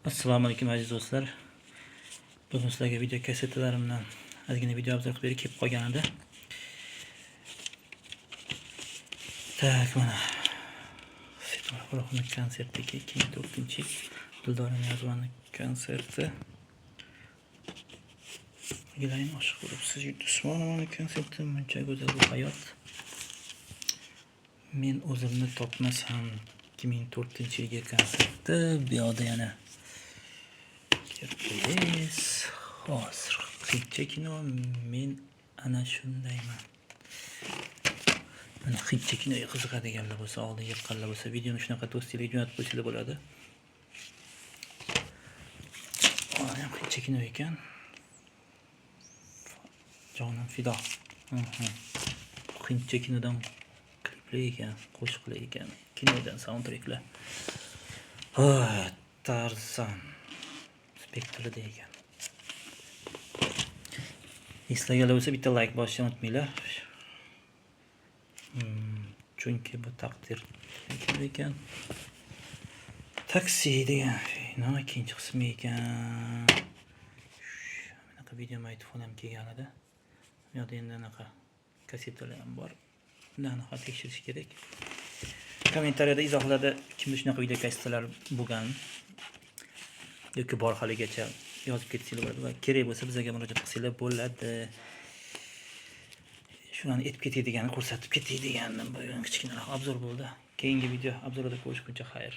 Assalomu alaykum aziz do'stlar. Bugun sizlarga video kasetalarimdan ozgina video obzor qilib kelib qolgan edi. Tak, mana Fitorovning konsertiga 4-chi Dildora Niyozovaning konserti. Gilayin oshiq bo'libsiz. Usmonovaning konserti buncha go'zal bu hayot. Men o'zimni topmasam 2004-yilgi konserti bu yoqda yana Kirpes, hozir Xipcha kino, men ana shundayman. Mana Xipcha kinoga qiziqadiganlar bo'lsa, oldin yiqqanlar bo'lsa, videoni shunaqa do'stlarga jo'natib qo'ysalar bo'ladi. Mana ham Xipcha kino ekan. Jonim fido. Xipcha kinodan kliplar ekan, qo'shiqlar ekan, kinodan soundtracklar. Tarzan spektrida ekan. Eslaganlar bo'lsa bitta like bosishni unutmanglar. Chunki bu taqdir ekan. Taksi degan film ikkinchi qismi ekan. Bunaqa video magnitofon ham kelgan edi. Bu yerda endi anaqa kasetalar ham bor. Ularni ham tekshirish kerak. Kommentariyada izohlarda kimda shunaqa video kasetalar bo'lgan yoki bor haligacha yozib ketsanglar bo'ladi va kerak bo'lsa bizga murojaat qilsanglar bo'ladi. Shuni aytib ketadiganini ko'rsatib ketadiganini bu kichkina obzor bo'ldi. Keyingi video obzorida ko'rishguncha xayr.